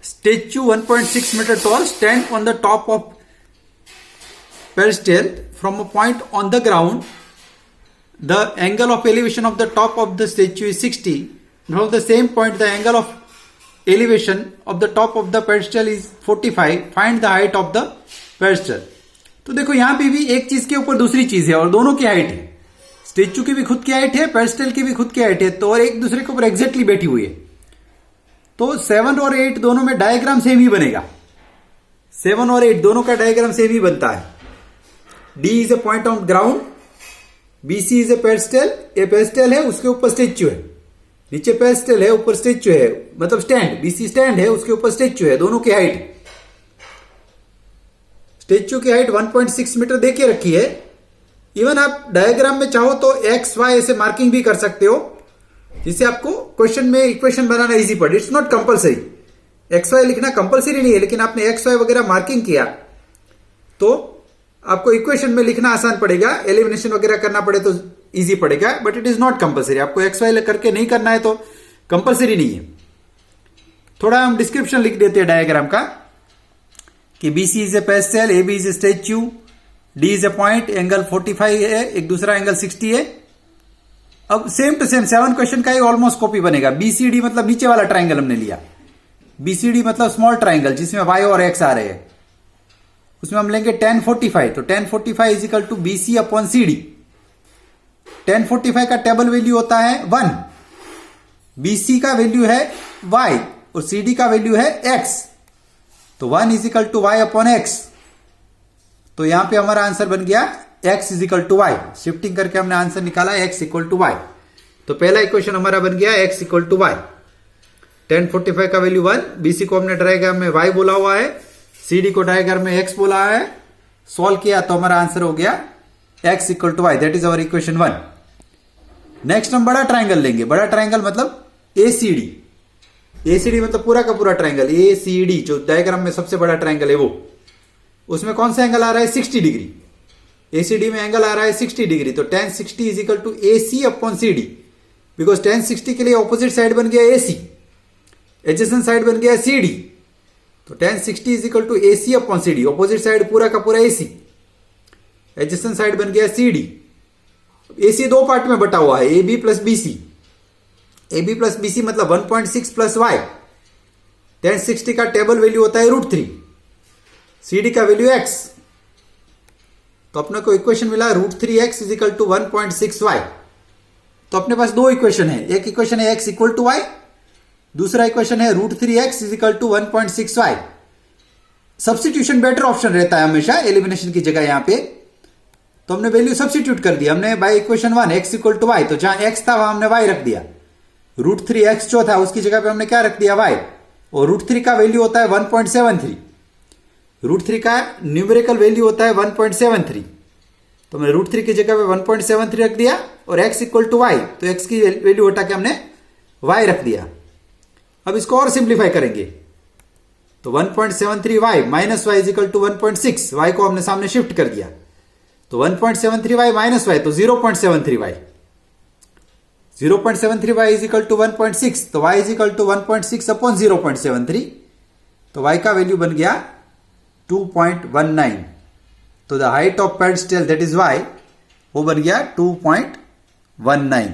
statue 1.6 meter tall stand on the top of pedestal from a point on the ground. The angle of elevation of the top of the statue is 60. From the same point, the angle of elevation of the top of the pedestal is 45. Find the height of the pedestal. तो देखो यहां पे भी एक चीज के ऊपर दूसरी चीज है और दोनों की हाइट है. स्टेच्यू की भी खुद की हाइट है, पेडेस्टल की भी खुद की हाइट है, तो और एक दूसरे के ऊपर एग्जैक्टली बैठी हुई है. तो 7 और 8 दोनों में डायग्राम सेम ही बनेगा. 7 और 8 दोनों का डायग्राम सेम ही बनता है. D is a point on ground, BC is a pedestal. ये पेडेस्टल है, उसके ऊपर स्टेच्यू है. नीचे पेडेस्टल है, ऊपर स्टेच्यू है, मतलब स्टैंड. बीसी स्टैंड है, उसके ऊपर स्टेच्यू है. दोनों की हाइट, स्टेच्यू की हाइट 1.6 मीटर देके रखी है. इवन आप डायग्राम में चाहो तो एक्स वाई ऐसे मार्किंग भी कर सकते हो, जिससे आपको क्वेश्चन में इक्वेशन बनाना इजी पड़े. It's not compulsory. X y लिखना कंपलसरी नहीं है, लेकिन आपने एक्स वाई वगैरह मार्किंग किया तो आपको इक्वेशन में लिखना आसान पड़ेगा. एलिमिनेशन वगैरह करना पड़े तो इजी पड़ेगा, but it is not compulsory. आपको एक्स वाई करके नहीं करना है तो कंपलसरी नहीं है. थोड़ा हम डिस्क्रिप्शन लिख देते हैं डायग्राम का कि BC is a pedestal, A B is a statue, D is a point, angle 45 है, एक दूसरा एंगल 60 है. अब सेम टू सेम 7 क्वेश्चन का ही ऑलमोस्ट कॉपी बनेगा. बीसीडी मतलब नीचे वाला ट्राइंगल हमने लिया. बीसीडी मतलब स्मॉल ट्राइंगल जिसमें वाई और एक्स आ रहे हैं. उसमें हम लेंगे tan 45. तो tan 45 is equal to BC upon C D. tan 45 का टेबल वैल्यू होता है 1, बीसी का वैल्यू है y और सी डी का वैल्यू है x. तो 1 is equal to y upon x. तो यहां पे हमारा आंसर बन गया x is equal to y. Shifting करके हमने आंसर निकाला x इक्वल टू वाई. तो पहला इक्वेशन हमारा बन गया x equal to y. tan 45 का वैल्यू 1, बीसी को हमने डायग्राम में y बोला हुआ है, सीडी को डायग्राम में x बोला है. सॉल्व किया तो हमारा आंसर हो गया x equal to y. That is our equation 1. Next हम बड़ा ट्राइंगल लेंगे. बड़ा ट्राइंगल मतलब एसीडी. एसीडी मतलब पूरा का पूरा ट्राइंगल. एसीडी जो डायग्राम में सबसे बड़ा ट्राइंगल है वो, उसमें कौन सा एंगल आ रहा है 60 डिग्री. एसीडी में एंगल आ रहा है 60 डिग्री. तो tan 60 is equal to AC upon CD. Because tan 60 के लिए ऑपोजिट साइड बन गया एसी, एडजेसेंट साइड बन गया सीडी. तो tan 60 is equal to AC upon CD. Opposite side पूरा का पूरा एसी, एडजेसेंट साइड बन गया सीडी. एसी दो पार्ट में बटा हुआ है, A B plus BC. A B plus BC मतलब 1.6 प्लस वाई. tan 60 का टेबल वैल्यू होता है √3, सीडी का वैल्यू x. तो अपने को इक्वेशन मिला √3x is equal to 1.6 Y. तो अपने पास दो इक्वेशन है. एक इक्वेशन है x इक्वल टू वाई, दूसरा इक्वेशन है √3x is equal to 1.6 y. Substitution better option रहता है हमेशा एलिमिनेशन की जगह. यहां पे तो हमने वैल्यू सब्स्टिट्यूट कर दिया हमने by equation 1 x equal to y. तो जहां x था वहां हमने y रख दिया. √3x जो था उसकी जगह पे हमने क्या रख दिया y. और √3 का वैल्यू होता है 1.73. √3 का न्यूमेरिकल वैल्यू होता है 1.73. तो हमने √3 की जगह पे 1.73 रख दिया और x इक्वल टू वाई. तो x की वैल्यू हटा के हमने y रख दिया. अब इसको और सिंप्लीफाई करेंगे तो 1.73 y minus y is equal to 1.6. Y को हमने सामने शिफ्ट कर दिया. तो 1.73 वाई माइनस वाई तो 0.73 y. 0.73 y is equal to 1.6. तो y is equal to 1.6 upon 0.73. तो y का वैल्यू बन गया 2.19. तो the height of pedestal that is y वो बन गया 2.19.